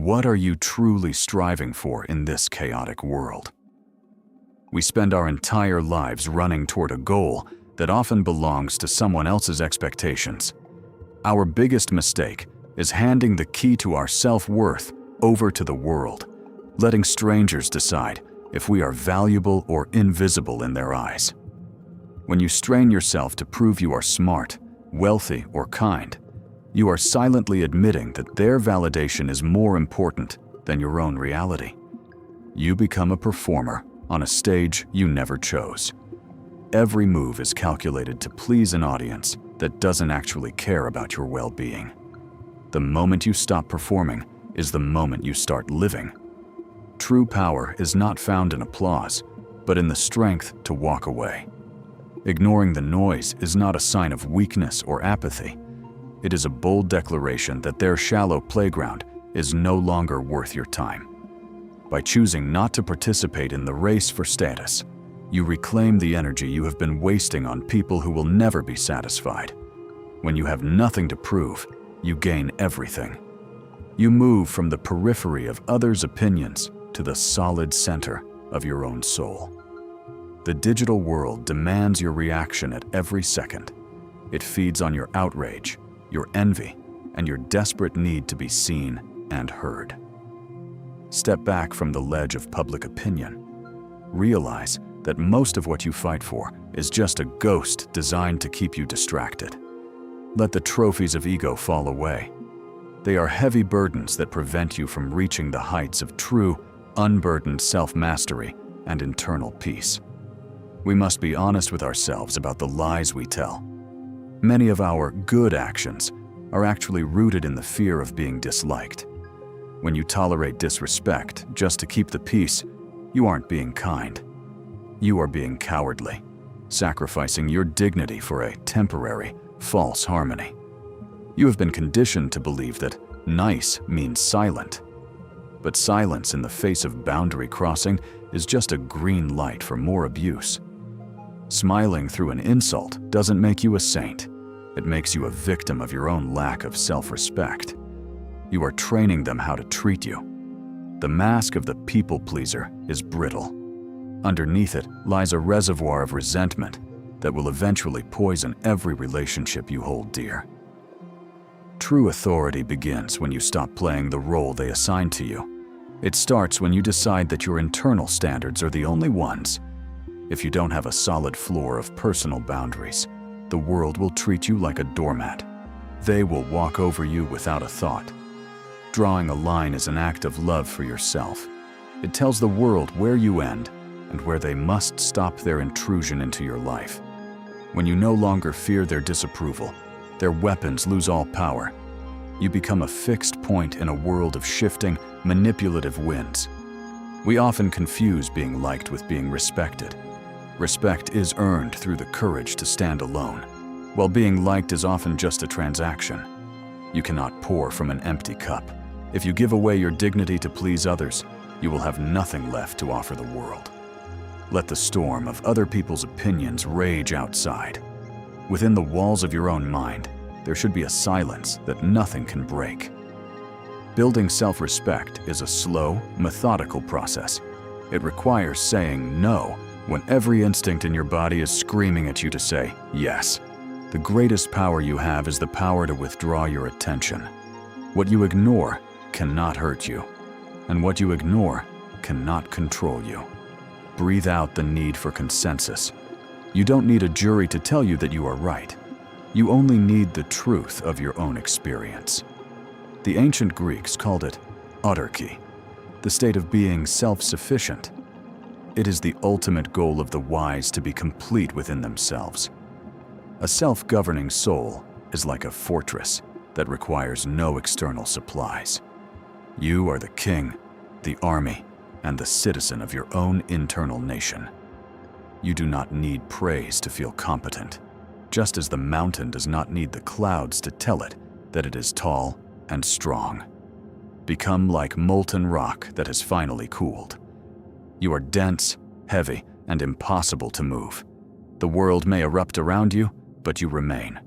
What are you truly striving for in this chaotic world? We spend our entire lives running toward a goal that often belongs to someone else's expectations. Our biggest mistake is handing the key to our self-worth over to the world, letting strangers decide if we are valuable or invisible in their eyes. When you strain yourself to prove you are smart, wealthy, or kind, you are silently admitting that their validation is more important than your own reality. You become a performer on a stage you never chose. Every move is calculated to please an audience that doesn't actually care about your well-being. The moment you stop performing is the moment you start living. True power is not found in applause, but in the strength to walk away. Ignoring the noise is not a sign of weakness or apathy. It is a bold declaration that their shallow playground is no longer worth your time. By choosing not to participate in the race for status, you reclaim the energy you have been wasting on people who will never be satisfied. When you have nothing to prove, you gain everything. You move from the periphery of others' opinions to the solid center of your own soul. The digital world demands your reaction at every second. It feeds on your outrage, your envy, and your desperate need to be seen and heard. Step back from the ledge of public opinion. Realize that most of what you fight for is just a ghost designed to keep you distracted. Let the trophies of ego fall away. They are heavy burdens that prevent you from reaching the heights of true, unburdened self-mastery and internal peace. We must be honest with ourselves about the lies we tell. Many of our good actions are actually rooted in the fear of being disliked. When you tolerate disrespect just to keep the peace, you aren't being kind. You are being cowardly, sacrificing your dignity for a temporary, false harmony. You have been conditioned to believe that nice means silent. But silence in the face of boundary crossing is just a green light for more abuse. Smiling through an insult doesn't make you a saint. It makes you a victim of your own lack of self-respect. You are training them how to treat you. The mask of the people pleaser is brittle. Underneath it lies a reservoir of resentment that will eventually poison every relationship you hold dear. True authority begins when you stop playing the role they assign to you. It starts when you decide that your internal standards are the only ones. If you don't have a solid floor of personal boundaries, the world will treat you like a doormat. They will walk over you without a thought. Drawing a line is an act of love for yourself. It tells the world where you end and where they must stop their intrusion into your life. When you no longer fear their disapproval, their weapons lose all power. You become a fixed point in a world of shifting, manipulative winds. We often confuse being liked with being respected. Respect is earned through the courage to stand alone, while being liked is often just a transaction. You cannot pour from an empty cup. If you give away your dignity to please others, you will have nothing left to offer the world. Let the storm of other people's opinions rage outside. Within the walls of your own mind, there should be a silence that nothing can break. Building self-respect is a slow, methodical process. It requires saying no when every instinct in your body is screaming at you to say yes. The greatest power you have is the power to withdraw your attention. What you ignore cannot hurt you, and what you ignore cannot control you. Breathe out the need for consensus. You don't need a jury to tell you that you are right. You only need the truth of your own experience. The ancient Greeks called it autarky, the state of being self-sufficient. It is the ultimate goal of the wise to be complete within themselves. A self-governing soul is like a fortress that requires no external supplies. You are the king, the army, and the citizen of your own internal nation. You do not need praise to feel competent, just as the mountain does not need the clouds to tell it that it is tall and strong. Become like molten rock that has finally cooled. You are dense, heavy, and impossible to move. The world may erupt around you, but you remain.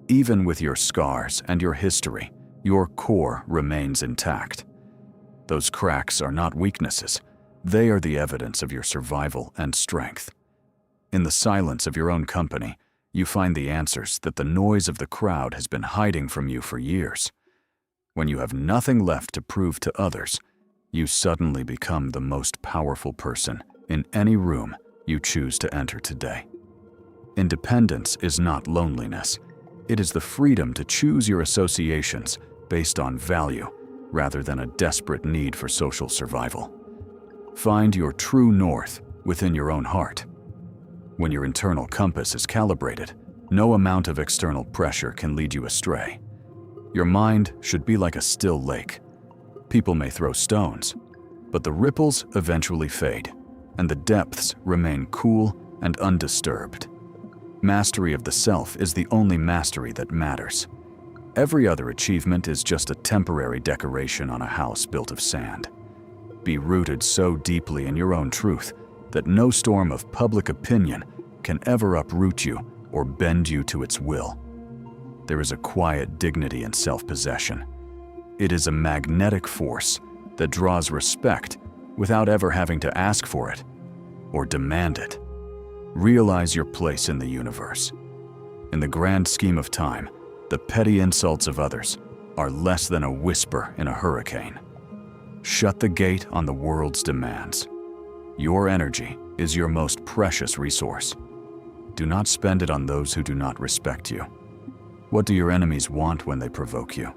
Even with your scars and your history, your core remains intact. Those cracks are not weaknesses. They are the evidence of your survival and strength. In the silence of your own company, you find the answers that the noise of the crowd has been hiding from you for years. When you have nothing left to prove to others, you suddenly become the most powerful person in any room you choose to enter today. Independence is not loneliness. It is the freedom to choose your associations based on value rather than a desperate need for social survival. Find your true north within your own heart. When your internal compass is calibrated, no amount of external pressure can lead you astray. Your mind should be like a still lake. People may throw stones, but the ripples eventually fade, and the depths remain cool and undisturbed. Mastery of the self is the only mastery that matters. Every other achievement is just a temporary decoration on a house built of sand. Be rooted so deeply in your own truth that no storm of public opinion can ever uproot you or bend you to its will. There is a quiet dignity in self-possession. It is a magnetic force that draws respect without ever having to ask for it or demand it. Realize your place in the universe. In the grand scheme of time, the petty insults of others are less than a whisper in a hurricane. Shut the gate on the world's demands. Your energy is your most precious resource. Do not spend it on those who do not respect you. What do your enemies want when they provoke you?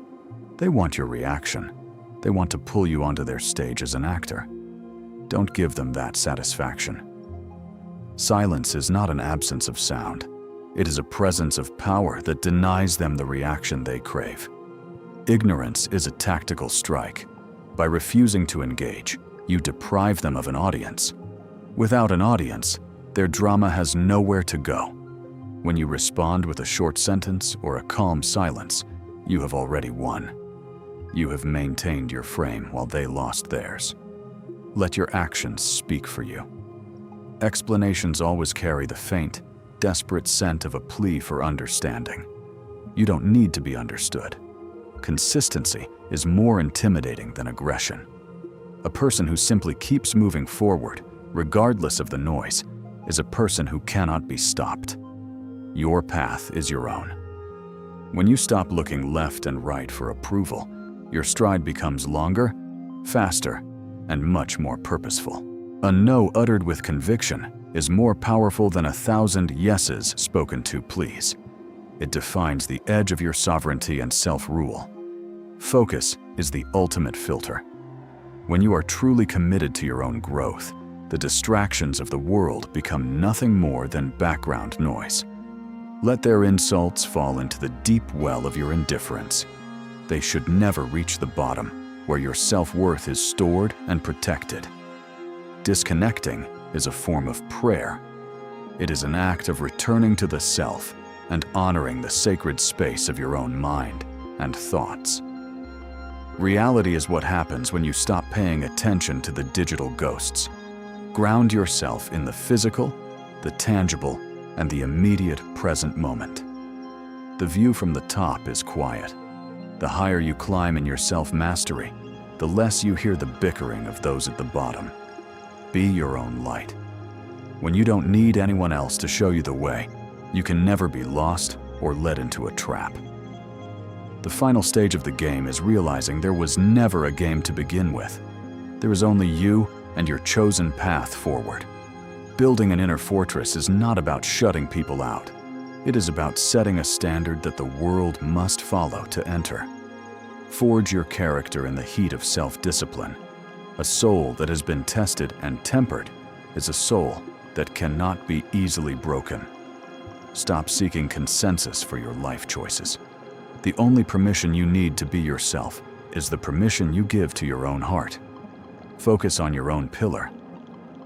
They want your reaction. They want to pull you onto their stage as an actor. Don't give them that satisfaction. Silence is not an absence of sound. It is a presence of power that denies them the reaction they crave. Ignorance is a tactical strike. By refusing to engage, you deprive them of an audience. Without an audience, their drama has nowhere to go. When you respond with a short sentence or a calm silence, you have already won. You have maintained your frame while they lost theirs. Let your actions speak for you. Explanations always carry the faint, desperate scent of a plea for understanding. You don't need to be understood. Consistency is more intimidating than aggression. A person who simply keeps moving forward, regardless of the noise, is a person who cannot be stopped. Your path is your own. When you stop looking left and right for approval, your stride becomes longer, faster, and much more purposeful. A no uttered with conviction is more powerful than 1,000 yeses spoken to please. It defines the edge of your sovereignty and self-rule. Focus is the ultimate filter. When you are truly committed to your own growth, the distractions of the world become nothing more than background noise. Let their insults fall into the deep well of your indifference. They should never reach the bottom, where your self-worth is stored and protected. Disconnecting is a form of prayer. It is an act of returning to the self and honoring the sacred space of your own mind and thoughts. Reality is what happens when you stop paying attention to the digital ghosts. Ground yourself in the physical, the tangible, and the immediate present moment. The view from the top is quiet. The higher you climb in your self-mastery, the less you hear the bickering of those at the bottom. Be your own light. When you don't need anyone else to show you the way, you can never be lost or led into a trap. The final stage of the game is realizing there was never a game to begin with. There is only you and your chosen path forward. Building an inner fortress is not about shutting people out. It is about setting a standard that the world must follow to enter. Forge your character in the heat of self-discipline. A soul that has been tested and tempered is a soul that cannot be easily broken. Stop seeking consensus for your life choices. The only permission you need to be yourself is the permission you give to your own heart. Focus on your own pillar.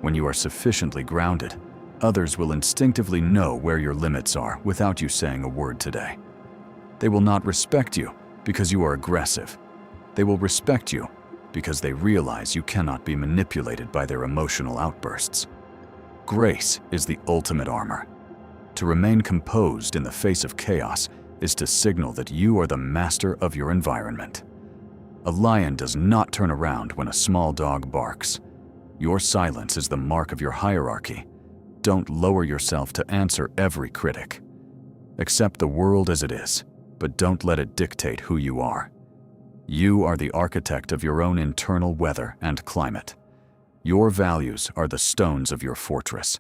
When you are sufficiently grounded, others will instinctively know where your limits are without you saying a word today. They will not respect you because you are aggressive. They will respect you because they realize you cannot be manipulated by their emotional outbursts. Grace is the ultimate armor. To remain composed in the face of chaos is to signal that you are the master of your environment. A lion does not turn around when a small dog barks. Your silence is the mark of your hierarchy. Don't lower yourself to answer every critic. Accept the world as it is, but don't let it dictate who you are. You are the architect of your own internal weather and climate. Your values are the stones of your fortress.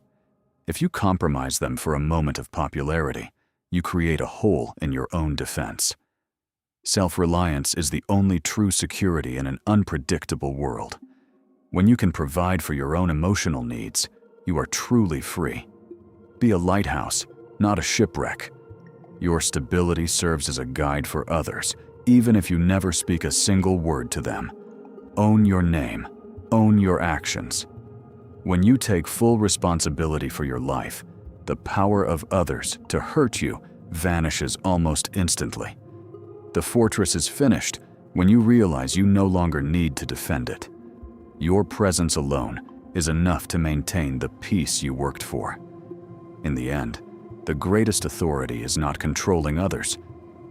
If you compromise them for a moment of popularity, you create a hole in your own defense. Self-reliance is the only true security in an unpredictable world. When you can provide for your own emotional needs, you are truly free. Be a lighthouse, not a shipwreck. Your stability serves as a guide for others, even if you never speak a single word to them. Own your name. Own your actions. When you take full responsibility for your life, the power of others to hurt you vanishes almost instantly. The fortress is finished when you realize you no longer need to defend it. Your presence alone is enough to maintain the peace you worked for. In the end, the greatest authority is not controlling others,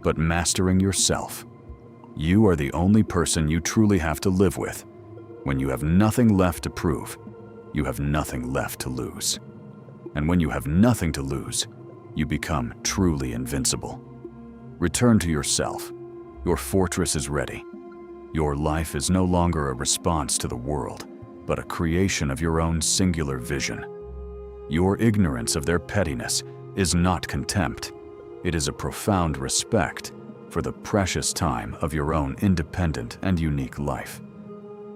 but mastering yourself. You are the only person you truly have to live with. When you have nothing left to prove, you have nothing left to lose. And when you have nothing to lose, you become truly invincible. Return to yourself. Your fortress is ready. Your life is no longer a response to the world, but a creation of your own singular vision. Your ignorance of their pettiness is not contempt. It is a profound respect for the precious time of your own independent and unique life.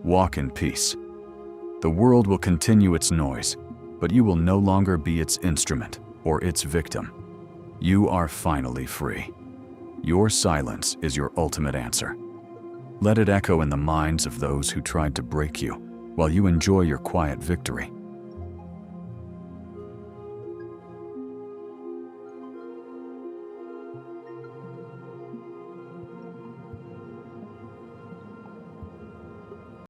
Walk in peace. The world will continue its noise, but you will no longer be its instrument or its victim. You are finally free. Your silence is your ultimate answer. Let it echo in the minds of those who tried to break you, while you enjoy your quiet victory.